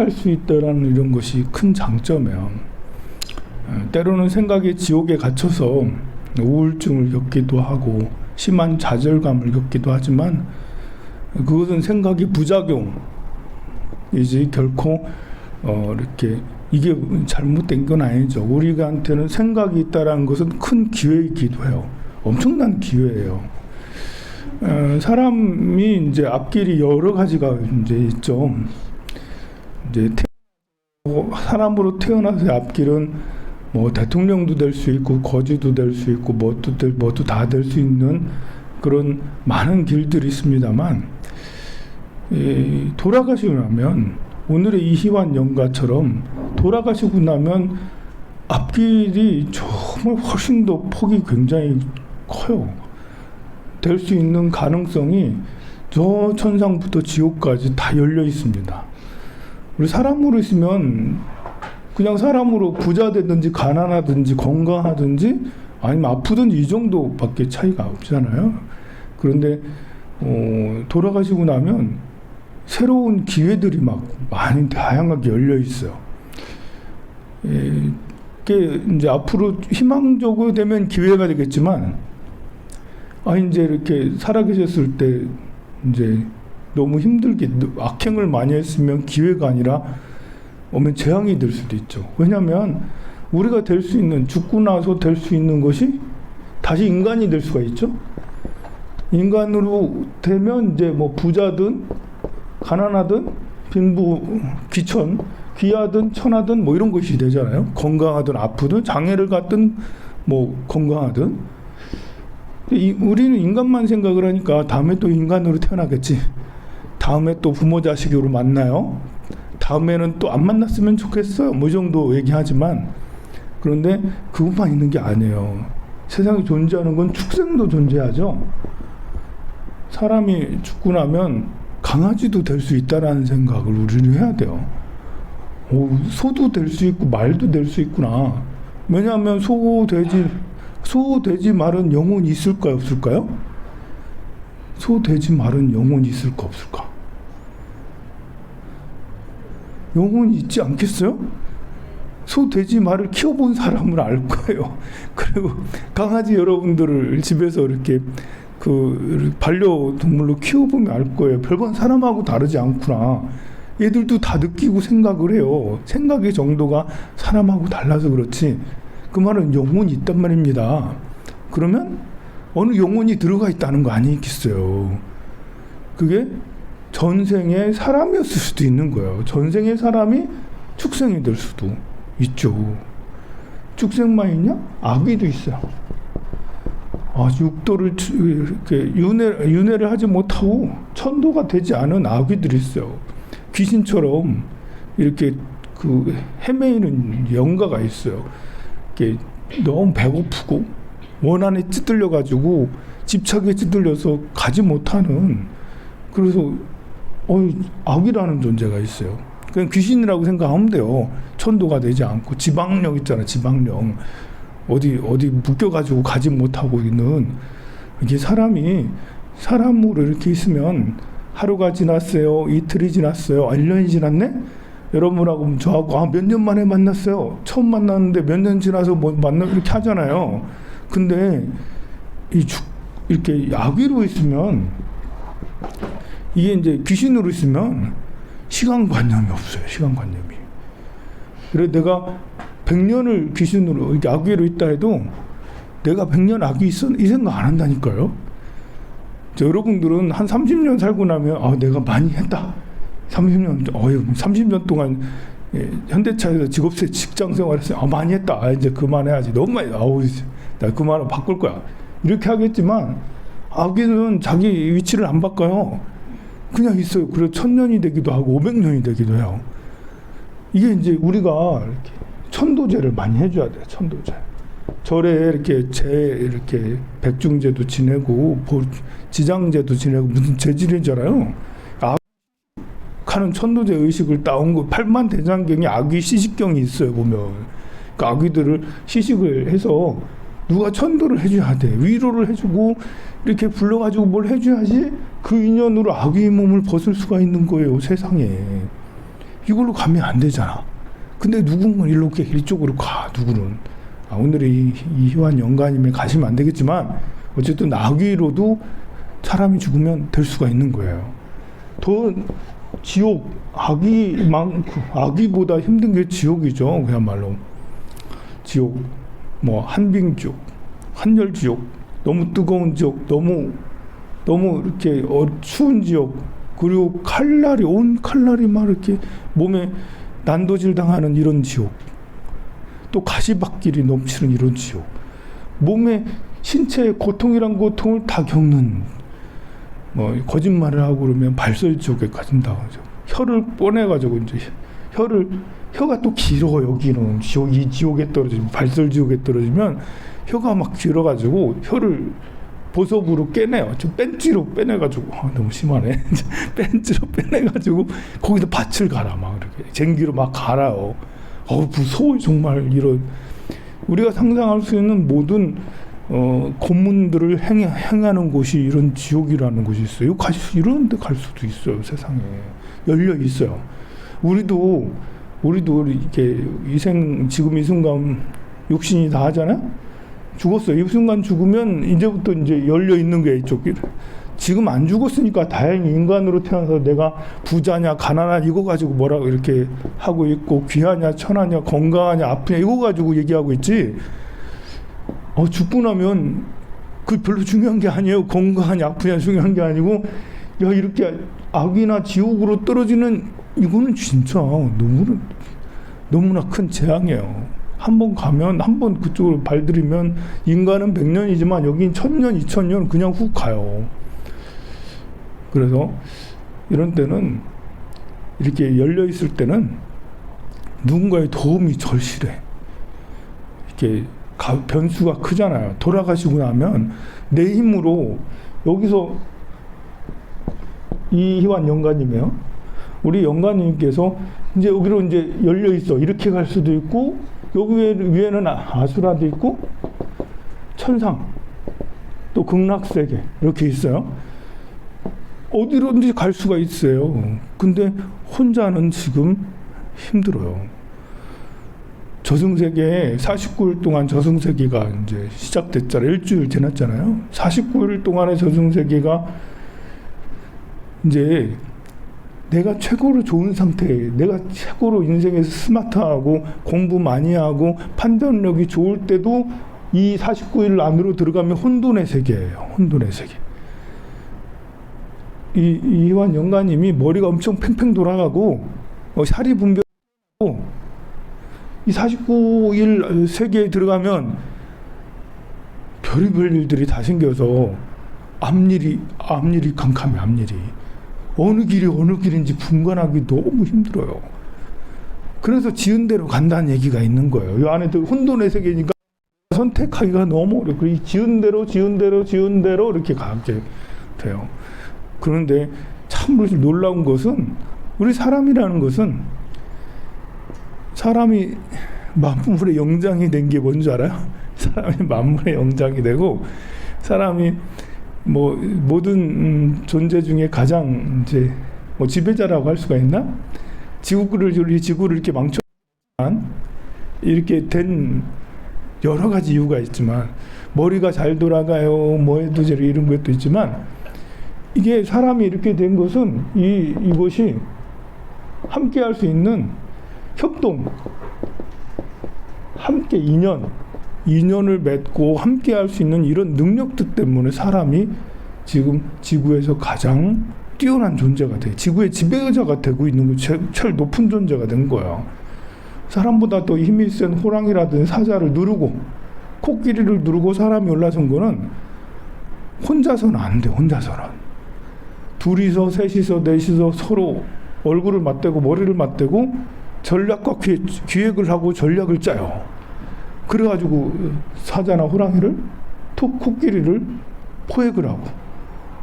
할 수 있다라는 이런 것이 큰 장점이에요. 때로는 생각의 지옥에 갇혀서 우울증을 겪기도 하고 심한 좌절감을 겪기도 하지만 그것은 생각의 부작용이지 결코 이렇게 이게 잘못된 건 아니죠. 우리한테는 생각이 있다라는 것은 큰 기회이기도 해요. 엄청난 기회예요. 사람이 이제 앞길이 여러 가지가 이제 있죠. 이제 사람으로 태어나서 앞길은 뭐 대통령도 될 수 있고 거지도 될 수 있고 뭐도 다 될 수 있는 그런 많은 길들이 있습니다만 돌아가시고 나면 오늘의 이희환 영가처럼 돌아가시고 나면 앞길이 정말 훨씬 더 폭이 굉장히 커요. 될 수 있는 가능성이 저 천상부터 지옥까지 다 열려 있습니다. 우리 사람으로 있으면 그냥 사람으로 부자 되든지 가난하든지 건강하든지 아니면 아프든지 이 정도밖에 차이가 없잖아요. 그런데 돌아가시고 나면 새로운 기회들이 막 많이 다양하게 열려 있어요. 이게 이제 앞으로 희망적으로 되면 기회가 되겠지만 이제 이렇게 살아계셨을 때 이제 너무 힘들게 악행을 많이 했으면 기회가 아니라 오면 재앙이 될 수도 있죠. 왜냐하면 우리가 될 수 있는 죽고 나서 될 수 있는 것이 다시 인간이 될 수가 있죠. 인간으로 되면 이제 뭐 부자든 가난하든 빈부 귀천 귀하든 천하든 뭐 이런 것이 되잖아요. 건강하든 아프든 장애를 갖든 뭐 건강하든 우리는 인간만 생각을 하니까 다음에 또 인간으로 태어나겠지. 다음에 또 부모 자식으로 만나요. 다음에는 또 안 만났으면 좋겠어요. 뭐 이 정도 얘기하지만 그런데 그것만 있는 게 아니에요. 세상에 존재하는 건 축생도 존재하죠. 사람이 죽고 나면 강아지도 될 수 있다라는 생각을 우리는 해야 돼요. 소도 될 수 있고 말도 될 수 있구나. 왜냐하면 소, 돼지, 말은 영혼이 있을까요? 없을까요? 소, 돼지, 말은 영혼이 있을까? 없을까? 영혼이 있지 않겠어요? 소, 돼지, 말을 키워본 사람을 알 거예요. 그리고 강아지 여러분들을 집에서 이렇게 반려동물로 키워보면 알 거예요. 별건 사람하고 다르지 않구나. 얘들도 다 느끼고 생각을 해요. 생각의 정도가 사람하고 달라서 그렇지. 그 말은 영혼이 있단 말입니다. 그러면 어느 영혼이 들어가 있다는 거 아니겠어요. 그게 전생의 사람이었을 수도 있는 거예요. 전생의 사람이 축생이 될 수도 있죠. 축생만 있냐? 아귀도 있어요. 육도를 이렇게 윤회를 하지 못하고 천도가 되지 않은 아귀들이 있어요. 귀신처럼 이렇게 헤매이는 영가가 있어요. 이렇게 너무 배고프고 원한에 찌들려 가지고 집착에 찌들려서 가지 못하는 그래서 악이라는 존재가 있어요. 그냥 귀신이라고 생각하면 돼요. 천도가 되지 않고 지방령 있잖아. 지방령 어디 묶여가지고 가지 못하고 있는 이게 사람으로 이렇게 있으면 하루가 지났어요. 이틀이 지났어요. 1년이 지났네. 여러분하고 저하고 몇 년 만에 만났어요. 처음 만났는데 몇 년 지나서 이렇게 하잖아요. 근데 이렇게 악의로 있으면 이게 이제 귀신으로 있으면 시간관념이 없어요. 시간관념이. 그래 내가 100년을 귀신으로 이렇게 악의로 있다 해도 내가 100년 악이 있어 이 생각 안 한다니까요. 여러분들은 한 30년 살고 나면 내가 많이 했다. 30년 동안 현대차에서 직장 생활했어요. 많이 했다. 이제 그만해야지. 너무 많이. 나 그 말을 바꿀 거야. 이렇게 하겠지만 악의는 자기 위치를 안 바꿔요. 그냥 있어요. 그래서 1000년이 되기도 하고 500년이 되기도 해요. 이게 이제 우리가 이렇게 천도제를 많이 해줘야 돼요. 천도제. 절에 이렇게 백중제도 지내고 지장제도 지내고 무슨 제질이잖아요. 하는 천도제 의식을 따온 거 8만대장경에 아귀 시식경이 있어요. 보면 그 아귀들을 시식을 해서 누가 천도를 해줘야 돼. 위로를 해주고 이렇게 불러가지고 뭘 해줘야지 그 인연으로 아귀의 몸을 벗을 수가 있는 거예요. 세상에. 이걸로 가면 안 되잖아. 근데 누군가는 이렇게 이쪽으로 가, 누구는. 오늘의 이 희환 영가님에 가시면 안 되겠지만 어쨌든 악의로도 사람이 죽으면 될 수가 있는 거예요. 더 지옥, 악의보다 힘든 게 지옥이죠. 그야말로 지옥, 뭐 한빙지옥, 한열지옥, 너무 뜨거운 지옥, 너무 이렇게 추운 지옥, 그리고 온 칼날이 막 이렇게 몸에 난도질 당하는 이런 지옥, 또 가시밭길이 넘치는 이런 지옥, 몸에 신체의 고통이란 고통을 다 겪는, 뭐 거짓말을 하고 그러면 발설지옥에 가진다 하죠. 혀를 꺼내가지고 이제 혀가 또 길어. 여기는 이 지옥에 떨어지면, 발설지옥에 떨어지면 혀가 막 길어가지고 혀를 보석으로 깨내요. 좀 뺀지로 빼내가지고, 너무 심하네. 뺀지로 빼내가지고 거기다 밭을 갈아, 막 이렇게 쟁기로 막 갈아요. 무서워 정말. 이런 우리가 상상할 수 있는 모든 고문들을 행하는 곳이 이런 지옥이라는 곳이 있어요. 이런 데 갈 수도 있어요. 세상에 열려 있어요. 우리도 이렇게 지금 이 순간 육신이 다 하잖아요. 죽었어요. 이 순간 죽으면 이제부터 이제 열려 있는 게 이쪽. 지금 안 죽었으니까 다행히 인간으로 태어나서 내가 부자냐 가난하냐 이거 가지고 뭐라고 이렇게 하고 있고, 귀하냐 천하냐 건강하냐 아프냐 이거 가지고 얘기하고 있지. 죽고 나면 그 별로 중요한 게 아니에요. 건강하냐 아프냐 중요한 게 아니고, 야 이렇게 악이나 지옥으로 떨어지는 이거는 진짜 너무나 큰 재앙이에요. 한번 가면, 한번 그쪽으로 발들이면 인간은 100년이지만 여긴 1000년 2000년 그냥 훅 가요. 그래서 이런 때는, 이렇게 열려 있을 때는 누군가의 도움이 절실해. 이렇게 변수가 크잖아요. 돌아가시고 나면 내 힘으로, 여기서 이 희환 영가님이요. 우리 영가님께서 이제 여기로 이제 열려 있어. 이렇게 갈 수도 있고, 여기 위에는 아수라도 있고, 천상, 또 극락세계 이렇게 있어요. 어디로든지 갈 수가 있어요. 근데 혼자는 지금 힘들어요. 저승세계에 49일 동안 저승세계가 이제 시작됐잖아요. 일주일 지났잖아요. 49일 동안의 저승세계가 이제 내가 최고로 좋은 상태에, 내가 최고로 인생에서 스마트하고 공부 많이 하고 판단력이 좋을 때도 이 49일 안으로 들어가면 혼돈의 세계예요. 혼돈의 세계. 이완 영가님이 머리가 엄청 팽팽 돌아가고 살이 분별하고, 이 49일 세계에 들어가면 별의별 일들이 다 생겨서 앞일이 캄캄해. 앞일이 어느 길인지 분간하기 너무 힘들어요. 그래서 지은 대로 간다는 얘기가 있는 거예요. 이 안에 혼돈의 세계니까 선택하기가 너무 어려워. 이 지은 대로 이렇게 가게 돼요. 그런데 참 놀라운 것은, 우리 사람이라는 것은, 사람이 만물의 영장이 된 게 뭔지 알아요? 사람이 만물의 영장이 되고, 사람이 뭐 모든 존재 중에 가장 이제 뭐 지배자라고 할 수가 있나? 지구를 이렇게 망쳐만 이렇게 된 여러 가지 이유가 있지만, 머리가 잘 돌아가요, 뭐해도 이런 것도 있지만, 이게 사람이 이렇게 된 것은 이것이 함께 할 수 있는 협동, 함께 인연을 맺고 함께 할 수 있는 이런 능력들 때문에 사람이 지금 지구에서 가장 뛰어난 존재가 돼. 지구의 지배자가 되고 있는 거, 제일 높은 존재가 된 거야. 사람보다 더 힘이 센 호랑이라든 사자를 누르고, 코끼리를 누르고 사람이 올라선 거는 혼자서는 안 돼. 혼자서는. 둘이서, 셋이서, 넷이서 서로 얼굴을 맞대고 머리를 맞대고 전략과 기획을 하고 전략을 짜요. 그래가지고 사자나 호랑이를, 코끼리를 포획을 하고,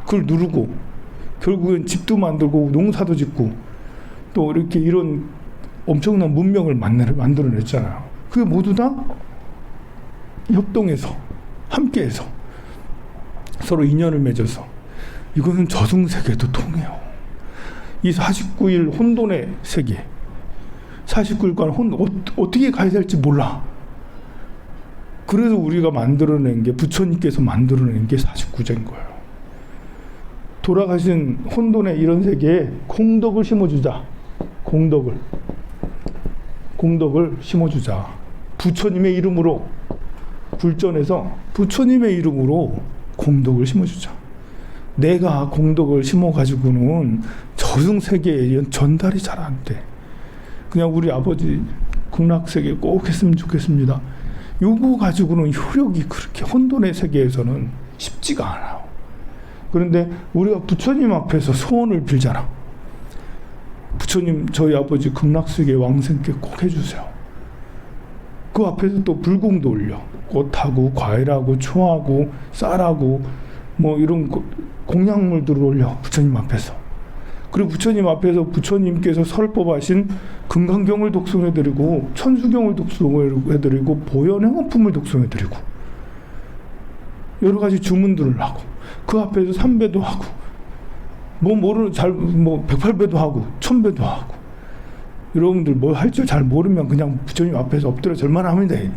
그걸 누르고, 결국엔 집도 만들고 농사도 짓고, 또 이렇게 이런 엄청난 문명을 만들어냈잖아요. 그게 모두 다 협동해서, 함께해서, 서로 인연을 맺어서. 이거는 저승세계도 통해요. 이 49일 혼돈의 세계, 49일간 어떻게 가야 될지 몰라. 그래서 우리가 만들어낸 게, 부처님께서 만들어낸 게 49제인 거예요. 돌아가신 혼돈의 이런 세계에 공덕을 심어주자. 공덕을 심어주자. 부처님의 이름으로, 불전에서 부처님의 이름으로 공덕을 심어주자. 내가 공덕을 심어가지고는 저승세계에 전달이 잘 안 돼. 그냥 우리 아버지 극락세계 꼭 했으면 좋겠습니다. 요거 가지고는 효력이 그렇게 혼돈의 세계에서는 쉽지가 않아요. 그런데 우리가 부처님 앞에서 소원을 빌잖아. 부처님, 저희 아버지 극락세계 왕생께 꼭 해주세요. 그 앞에서 또 불공도 올려. 꽃하고 과일하고 초하고 쌀하고 뭐 이런 공약물들을 올려, 부처님 앞에서. 그리고 부처님 앞에서 부처님께서 설법하신 금강경을 독송해드리고 천수경을 독송해드리고 보현행어품을 독송해드리고 여러 가지 주문들을 하고 그 앞에서 3배도 하고 뭐 모르는 뭐 108배도 하고 1000배도 하고. 여러분들 뭐 할 줄 잘 모르면 그냥 부처님 앞에서 엎드려 절만 하면 돼.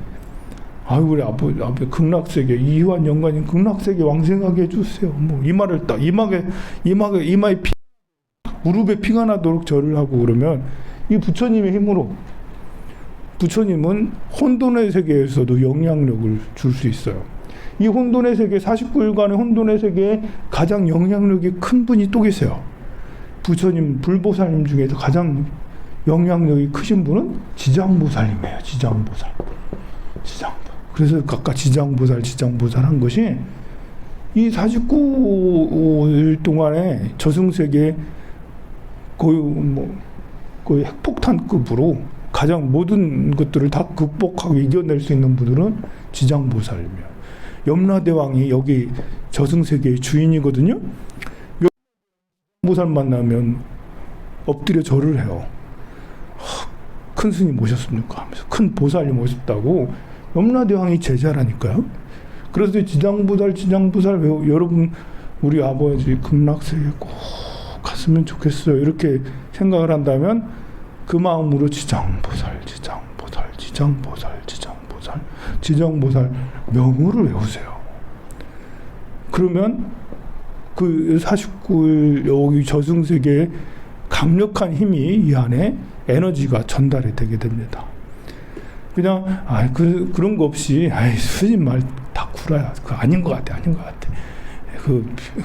아유, 우리 앞에 극락세계 이완 영관님 극락세계 왕생하게 해주세요. 뭐 이마를 딱 이마에 피, 무릎에 피가 나도록 절을 하고 그러면 이 부처님의 힘으로, 부처님은 혼돈의 세계에서도 영향력을 줄 수 있어요. 이 혼돈의 세계, 49일간의 혼돈의 세계에 가장 영향력이 큰 분이 또 계세요. 부처님, 불보살님 중에서 가장 영향력이 크신 분은 지장보살님이에요. 지장보살. 그래서 각각 지장보살 한 것이 이 49일 동안에 저승세계 거의 핵폭탄급으로 가장 모든 것들을 다 극복하고 이겨낼 수 있는 분들은 지장보살이며, 염라대왕이 여기 저승세계의 주인이거든요. 보살 만나면 엎드려 절을 해요. 큰 스님 모셨습니까? 하면서 큰 보살이 모셨다고. 염라대왕이 제자라니까요. 그래서 지장보살 여러분 우리 아버지 극락세계 꼭 갔으면 좋겠어요. 이렇게 생각을 한다면 그 마음으로 지장보살 명호를 외우세요. 그러면 그 49일 여기 저승세계에 강력한 힘이 이 안에 에너지가 전달이 되게 됩니다. 그냥 그런 거 없이 스님 말 다 구라야. 그거 아닌 것 같아.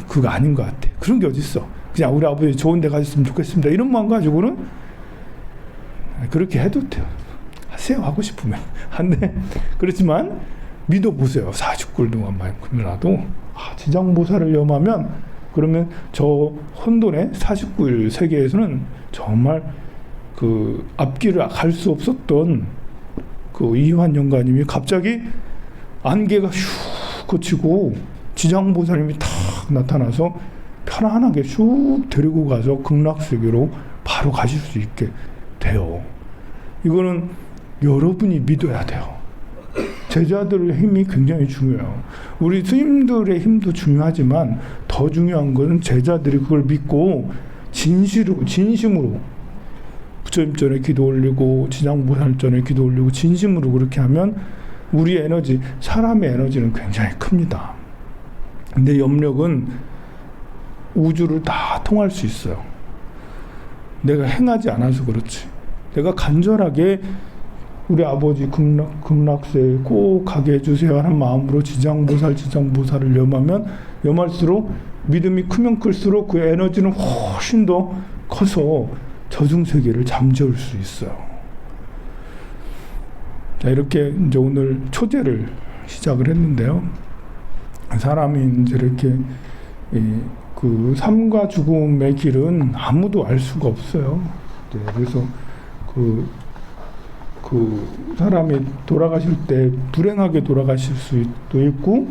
그거 아닌 것 같아. 그런 게 어딨어. 그냥 우리 아버지 좋은 데 가셨으면 좋겠습니다. 이런 마음 가지고는 그렇게 해도 돼요. 하세요. 하고 싶으면. 한데 그렇지만 믿어보세요. 49일 동안만큼이라도 지장보살을 염하면, 그러면 저 혼돈의 49일 세계에서는 정말 그 앞길을 갈 수 없었던 그 이환 영가님이 갑자기 안개가 슉 거치고 지장보살님이 탁 나타나서 편안하게 슉 데리고 가서 극락세계로 바로 가실 수 있게 돼요. 이거는 여러분이 믿어야 돼요. 제자들의 힘이 굉장히 중요해요. 우리 스님들의 힘도 중요하지만 더 중요한 것은 제자들이 그걸 믿고 진심으로 부처님 전에 기도 올리고 지장보살 전에 기도 올리고 진심으로 그렇게 하면 우리 에너지, 사람의 에너지는 굉장히 큽니다. 근데 염력은 우주를 다 통할 수 있어요. 내가 행하지 않아서 그렇지. 내가 간절하게 우리 아버지 극락세에 꼭 가게 해주세요 하는 마음으로 지장보살을 염할수록 믿음이 크면 클수록 그 에너지는 훨씬 더 커서 저승세계를 잠재울 수 있어요. 자, 이렇게 이제 오늘 초제를 시작을 했는데요. 사람이 이제 이렇게 그 삶과 죽음의 길은 아무도 알 수가 없어요. 네, 그래서 그 사람이 돌아가실 때 불행하게 돌아가실 수도 있고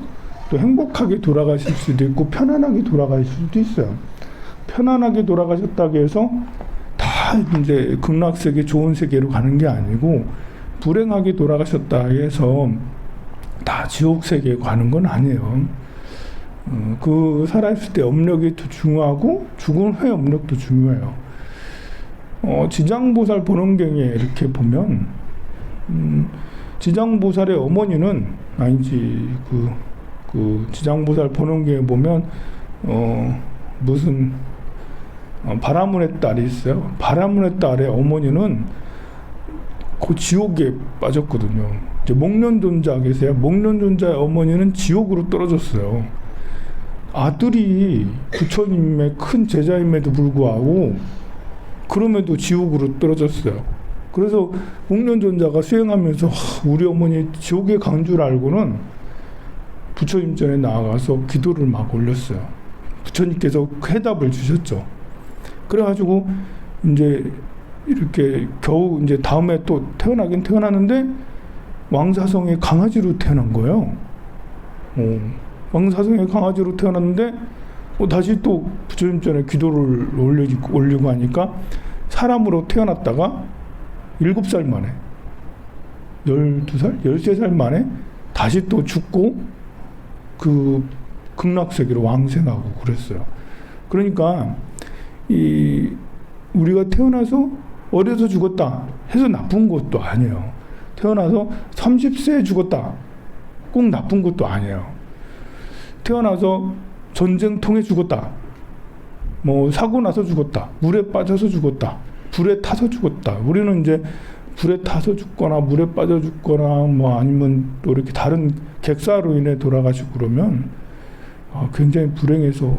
또 행복하게 돌아가실 수도 있고 편안하게 돌아가실 수도 있어요. 편안하게 돌아가셨다고 해서 다 이제 극락세계 좋은 세계로 가는 게 아니고, 불행하게 돌아가셨다 해서 다 지옥세계에 가는 건 아니에요. 그 살아있을 때 업력이 더 중요하고 죽은 후에 업력도 중요해요. 지장보살 본원경에 이렇게 보면 지장보살의 어머니는 아니지 그 지장보살 본원경에 보면 무슨 바라문의 딸이 있어요. 바라문의 딸의 어머니는 그 지옥에 빠졌거든요. 이제 목련존자 계세요. 목련존자의 어머니는 지옥으로 떨어졌어요. 아들이 부처님의 큰 제자임에도 불구하고 그럼에도 지옥으로 떨어졌어요. 그래서 목련존자가 수행하면서 우리 어머니 지옥에 간 줄 알고는 부처님 전에 나아가서 기도를 막 올렸어요. 부처님께서 해답을 주셨죠. 그래가지고 이제 이렇게 겨우 이제 다음에 또 태어나긴 태어났는데 왕사성의 강아지로 태어난 거예요. 왕사성의 강아지로 태어났는데 다시 또 부처님 전에 기도를 올리고 하니까 사람으로 태어났다가 7살 만에 12살? 13살 만에 다시 또 죽고 그 극락세계로 왕생하고 그랬어요. 그러니까 우리가 태어나서 어려서 죽었다 해서 나쁜 것도 아니에요. 태어나서 30세에 죽었다 꼭 나쁜 것도 아니에요. 태어나서 전쟁통에 죽었다, 뭐 사고 나서 죽었다, 물에 빠져서 죽었다, 불에 타서 죽었다. 우리는 이제 불에 타서 죽거나 물에 빠져 죽거나 뭐 아니면 또 이렇게 다른 객사로 인해 돌아가시고 그러면 굉장히 불행해서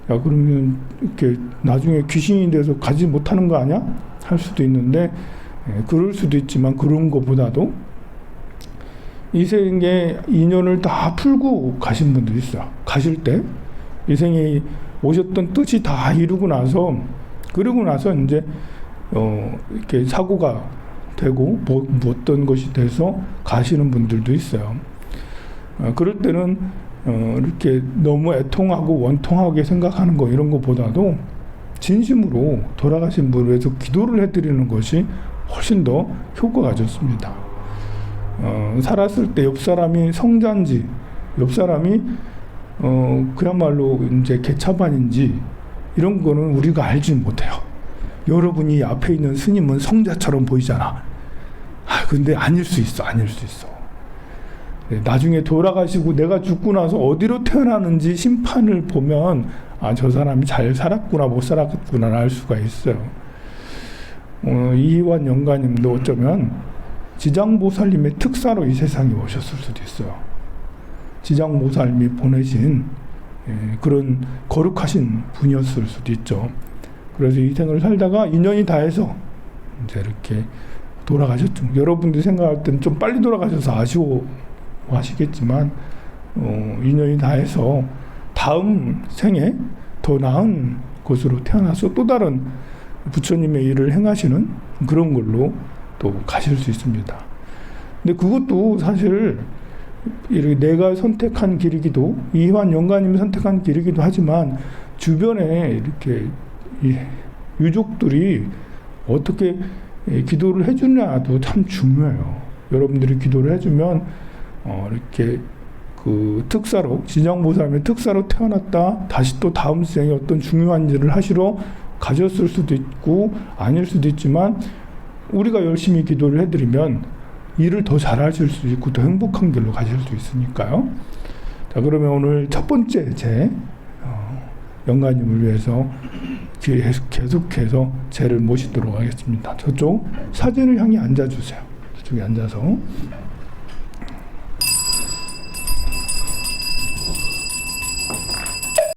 그러면 이렇게 나중에 귀신이 돼서 가지 못하는 거 아니야? 할 수도 있는데 그럴 수도 있지만 그런 것보다도 이 생에 인연을 다 풀고 가신 분들이 있어요. 가실 때 이 생에 오셨던 뜻이 다 이루고 나서 그러고 나서 이제 이렇게 사고가 되고 뭐 어떤 것이 돼서 가시는 분들도 있어요. 그럴 때는 이렇게 너무 애통하고 원통하게 생각하는 거 이런 것보다도 진심으로 돌아가신 분을 위해서 기도를 해드리는 것이 훨씬 더 효과가 좋습니다. 살았을 때 옆 사람이 성자인지 옆 사람이 그야말로 이제 개차반인지 이런 거는 우리가 알지 못해요. 여러분이 앞에 있는 스님은 성자처럼 보이잖아. 근데 아닐 수 있어. 나중에 돌아가시고 내가 죽고 나서 어디로 태어나는지 심판을 보면 저 사람이 잘 살았구나 못 살았구나 알 수가 있어요. 이희환 영가님도 어쩌면 지장보살님의 특사로 이 세상에 오셨을 수도 있어요. 지장보살님이 보내신 그런 거룩하신 분이었을 수도 있죠. 그래서 이 생을 살다가 인연이 다해서 이제 이렇게 돌아가셨죠. 여러분들이 생각할 때는 좀 빨리 돌아가셔서 아쉬워하시겠지만 인연이 다해서 다음 생에 더 나은 곳으로 태어나서 또 다른 부처님의 일을 행하시는 그런 걸로 또 가실 수 있습니다. 근데 그것도 사실 이렇게 내가 선택한 길이기도 이희환 영가님이 선택한 길이기도 하지만 주변에 이렇게 유족들이 어떻게 기도를 해주냐도 참 중요해요. 여러분들이 기도를 해주면 이렇게 그 특사로 지장보살의 특사로 태어났다 다시 또 다음 생에 어떤 중요한 일을 하시러 가셨을 수도 있고 아닐 수도 있지만 우리가 열심히 기도를 해드리면 일을 더 잘하실 수 있고 더 행복한 길로 가실 수 있으니까요. 자, 그러면 오늘 첫 번째 제 영가님을 위해서 계속해서 제를 모시도록 하겠습니다. 저쪽 사진을 향해 앉아주세요. 저쪽에 앉아서